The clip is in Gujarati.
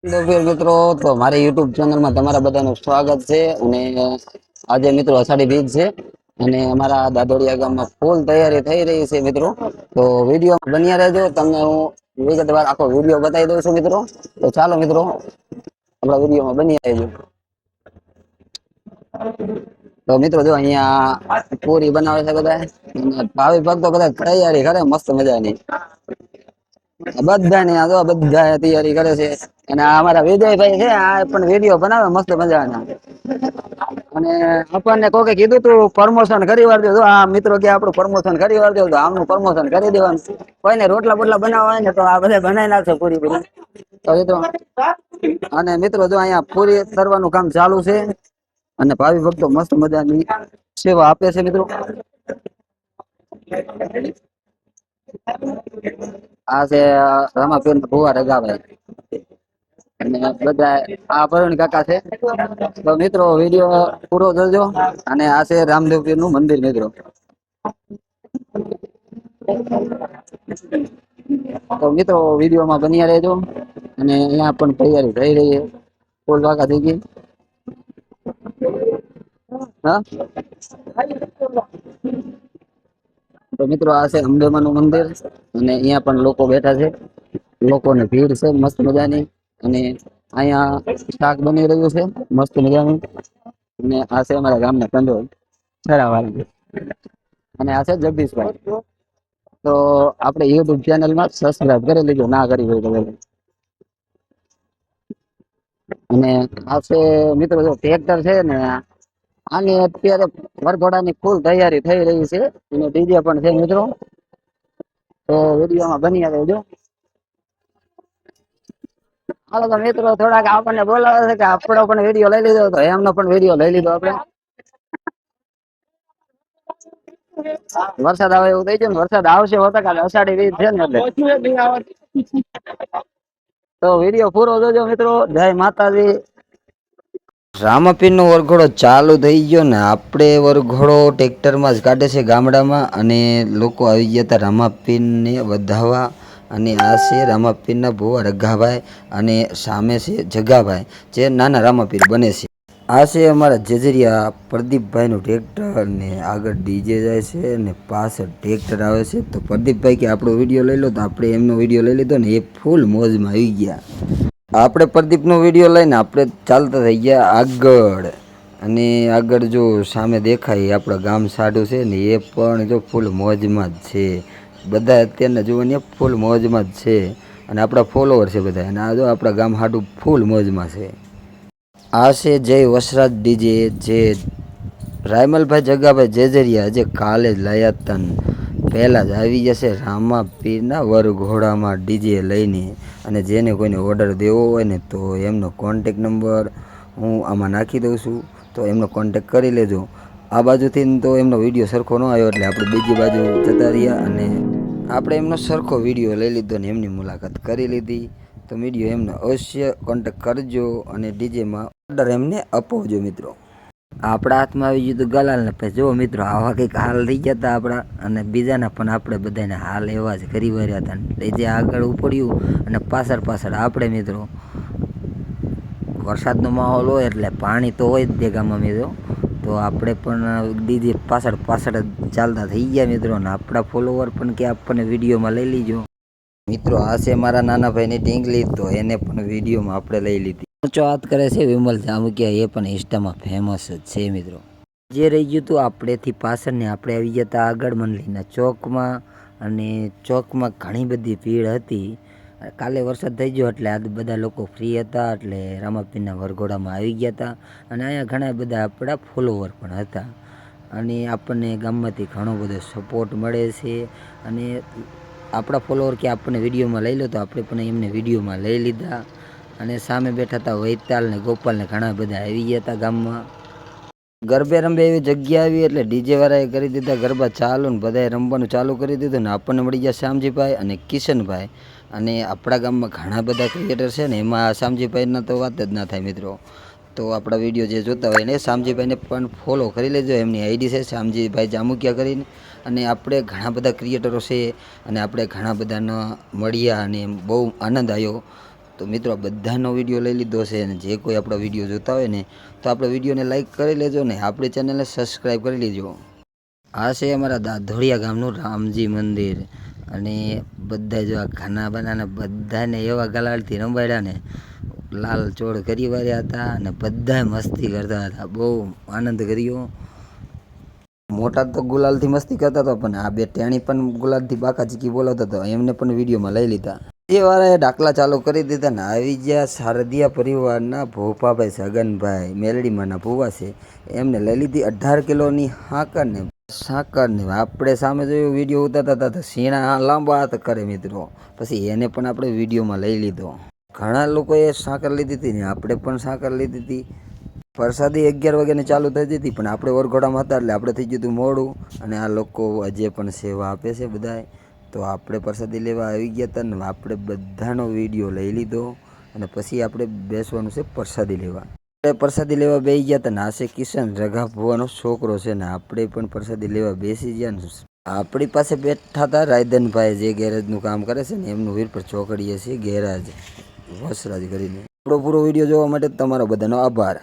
મિત્રો તો મારી યુટ્યુબ ચેનલમાં તમારા બધાનું સ્વાગત છે અને આજે મિત્રો અષાઢી બીજ છે અને અમારા દાદોડિયા ગામમાં ફૂલ તૈયારી થઈ રહી છે મિત્રો. તો વિડીયો બન્યા રહેજો, તમને હું વિગતવાર આખો વિડીયો બતાવી દઉં છું મિત્રો. તો ચાલો મિત્રો આપણા વિડીયોમાં બન્યા રહેજો. તો મિત્રો જો અહીંયા પૂરી બનાવે છે બધા, ભાવિ ભક્તો બધા તૈયારી કરે મસ્ત મજાની. બધા ને આ તો બધા તૈયારી કરે છે અને આ અમારા વિજયભાઈ છે, આ પણ વિડીયો બનાવે મસ્ત મજાના. અને આપણને કોકે કીધું તું પ્રમોશન કરી વાર દો, આ મિત્રો કે આપણું પ્રમોશન કરી વાર દો, તો આમનું પ્રમોશન કરી દેવાનું. કોઈને રોટલા બોટલા બનાવવા હોય ને તો આ બધા બનાવી નાખશે પૂરી પૂરી. તો મિત્રો અને મિત્રો જો અહીંયા પૂરી તરવાનું કામ ચાલુ છે અને ભાવિ ભક્તો મસ્ત મજાની સેવા આપે છે મિત્રો. આ છે રામાપીર ભુવા રગાભાઈ અને બધા આ પ્રવીણ કાકા છે. તો મિત્રો વિડીયો પૂરો જોજો. અને આ છે રામદેવ પીર નું મંદિર મિત્રો. તો મિત્રો વિડીયોમાં બન્યા રહેજો. અને અહીંયા પણ તૈયારી થઈ રહી છે, ફૂલ વાગા થઈ ગઈ. હા તો મિત્રો આ છે અંબેમા નું મંદિર અને અહીંયા પણ લોકો બેઠા છે, લોકોની ભીડ છે મસ્ત મજાની. અને અહીંયા શાક બની રહ્યું છે મસ્ત મજાનું. અને આ છે અમારા ગામના કંદોળ છરાવાળા અને આ છે જગદીશભાઈ. તો આપણે યુટ્યુબ ચેનલમાં સબસ્ક્રાઇબ કરી લેજો, ના કરી હોય તો. અને આ છે મિત્રો જો ટ્રેક્ટર છે ને, આની અત્યારે વરઘોડાની ફૂલ તૈયારી થઈ રહી છે અને ડીજે પણ છે મિત્રો. તો વિડીયોમાં બની રહેજો. હાલો તો મિત્રો થોડાક આપણને બોલાવે છે કે આપણો પણ વિડીયો લઈ લીધો, તો એમનો પણ વિડીયો લઈ લીધો આપણે. વરસાદ આવે એવું થઈ ગયું ને, વરસાદ આવશે હોતા કાલે અષાઢી બીજ છે ને એટલે. તો વિડીયો પૂરો જોજો મિત્રો. જય માતાજી. રામાપીરનો વરઘોડો ચાલુ થઈ ગયો ને આપણે વરઘોડો ટ્રેક્ટરમાં જ કાઢે છે ગામડામાં. અને લોકો આવી ગયા હતા રામાપીરને વધાવવા. અને આ છે રામાપીરના ભુવા રઘાભાઈ અને સામે છે જગાભાઈ, જે નાના રામાપીર બને છે. આ છે અમારા જેજરિયા પ્રદીપભાઈનું ટ્રેક્ટર ને આગળ ડીજે જાય છે ને પાછળ ટ્રેક્ટર આવે છે. તો પ્રદીપભાઈ કે આપણો વિડીયો લઈ લો, તો આપણે એમનો વિડીયો લઈ લીધો ને એ ફૂલ મોજમાં આવી ગયા. આપણે પ્રદીપનો વિડીયો લઈને આપણે ચાલતા થઈ ગયા આગળ. અને આગળ જો સામે દેખાય આપણા ગામ સાડું છે ને, એ પણ જો ફૂલ મોજમાં જ છે. બધા અત્યારના જોવાની ફૂલ મોજમાં જ છે અને આપણા ફોલોવર છે બધા. અને આ જો આપણા ગામ સાડું ફૂલ મોજમાં છે. આ છે જય વસરાજ ડીજે, જે રાયમલભાઈ જગાભાઈ જેજરિયા જે કાલે જ લાયા હતા, પહેલાં જ આવી જશે રામાપીરના વરઘોડામાં ડીજે લઈને. અને જેને કોઈને ઓર્ડર દેવો હોય ને તો એમનો કોન્ટેક નંબર હું આમાં નાખી દઉં છું, તો એમનો કોન્ટેક કરી લેજો. આ બાજુથી તો એમનો વિડીયો સરખો ન આવ્યો એટલે આપણે બીજી બાજુ જતા રહ્યા અને આપણે એમનો સરખો વિડીયો લઈ લીધો ને એમની મુલાકાત કરી લીધી. તો વિડીયો એમને અવશ્ય કોન્ટેક કરજો અને ડીજેમાં ઓર્ડર એમને અપાવજો મિત્રો. આપણા હાથમાં આવી ગયું તો ગલાલ ને પછી જો મિત્રો આવા કંઈક હાલ થઈ ગયા હતા આપણા, અને બીજાના પણ આપણે બધાને હાલ એવા જ કરી વર્યા હતા. ડીજે આગળ ઉપડ્યું અને પાછળ પાછળ આપણે મિત્રો વરસાદનો માહોલ હોય એટલે પાણી તો હોય જ તે ગામમાં મિત્રો. તો આપણે પણ ડીજે પાછળ પાછળ ચાલતા થઈ ગયા મિત્રો. અને આપણા ફોલોવર પણ કે આપણને વિડીયોમાં લઈ લીજો મિત્રો. આ છે મારા નાના ભાઈની ઢીંગલી, તો એને પણ વિડીયોમાં આપણે લઈ લીધી. ઊંચો હાથ કરે છે વિમલ જામુકિયા, એ પણ ઇન્સ્ટામાં ફેમસ જ છે મિત્રો. જે રહી ગયું હતું આપણેથી પાછળ ને આપણે આવી ગયા હતા આગળ મંડલીના ચોકમાં. અને ચોકમાં ઘણી બધી ભીડ હતી. કાલે વરસાદ થઈ ગયો એટલે આ બધા લોકો ફ્રી હતા એટલે રામાપીરના વરઘોડામાં આવી ગયા હતા. અને અહીંયા ઘણા બધા આપણા ફોલોવર પણ હતા. અને આપણને ગામમાંથી ઘણો બધો સપોર્ટ મળે છે. અને આપણા ફોલોવર કે આપણને વિડીયોમાં લઈ લો, તો આપણે પણ એમને વિડીયોમાં લઈ લીધા. અને સામે બેઠા હતા વૈતાલ ને ગોપાલ ને ઘણા બધા આવી ગયા હતા ગામમાં. ગરબે રંબે એવી જગ્યા આવી એટલે ડીજે વાળાએ કરી દીધા ગરબા ચાલુ ને બધાએ રમવાનું ચાલુ કરી દીધું. ને આપણને મળી ગયા શામજીભાઈ અને કિશનભાઈ. અને આપણા ગામમાં ઘણા બધા ક્રિએટર છે ને, એમાં શામજીભાઈના તો વાત જ ના થાય મિત્રો. તો આપણા વિડીયો જે જોતા હોય ને શામજીભાઈને પણ ફોલો કરી લેજો. એમની આઈડી છે શામજીભાઈ જામુકિયા કરીને. અને આપણે ઘણા બધા ક્રિએટરો છે અને આપણે ઘણા બધાના મળ્યા અને બહુ આનંદ આવ્યો. તો મિત્રો આ બધાનો વિડીયો લઈ લીધો છે અને જે કોઈ આપણો વિડીયો જોતા હોય ને તો આપણે વિડીયોને લાઈક કરી લેજો ને આપણી ચેનલને સબસ્ક્રાઈબ કરી લેજો. આ છે અમારા દાધોડિયા ગામનું રામજી મંદિર અને બધા જો આ ખાના બનાને બધાને એવા ગલાલથી રંબાડ્યા ને લાલ ચોળ કરી વાર્યા હતા અને બધા મસ્તી કરતા હતા. બહુ આનંદ કર્યો. મોટા તો ગુલાલથી મસ્તી કરતા હતા પણ આ બે ટેણી પણ ગુલાલથી બાકા ચીકી બોલાવતા હતા. એમને પણ વિડીયોમાં લઈ લીધા. એ વાળાએ ડાકલા ચાલુ કરી દીધા ને આવી ગયા શારદીયા પરિવારના ભોપાભાઈ સગનભાઈ મેલડીમાંના ભૂવા છે. એમને લઈ લીધી 18 કિલોની સાકરને આપણે સામે જોયું વિડીયો ઉતારતા હતા તો સીણા લાંબા હાથ કરે મિત્રો. પછી એને પણ આપણે વિડીયોમાં લઈ લીધો. ઘણા લોકોએ સાકર લીધી હતી ને આપણે પણ સાકર લીધી હતી. પ્રસાદી 11 વાગ્યાને ચાલુ થઈ હતી પણ આપણે વરઘોડામાં હતા એટલે આપણે થઈ ગયું હતું મોડું. અને આ લોકો હજે પણ સેવા આપે છે બધાએ. તો આપણે પ્રસાદી લેવા આવી ગયા હતા ને આપણે બધાનો વિડીયો લઈ લીધો અને પછી આપણે બેસવાનું છે પ્રસાદી લેવા. આપણે પ્રસાદી લેવા બેસી ગયા હતા ને આ છે કિશન રઘા ભુવાનો છોકરો છે ને આપણે પણ પ્રસાદી લેવા બેસી ગયા ને આપણી પાસે બેઠા હતા રાયધનભાઈ જે ગેરેજનું કામ કરે છે ને એમનું વીર પર ચોકડીએ છે ગેરાજ વસરાજ કરીને. આપણો પૂરો વિડીયો જોવા માટે તમારો બધાનો આભાર.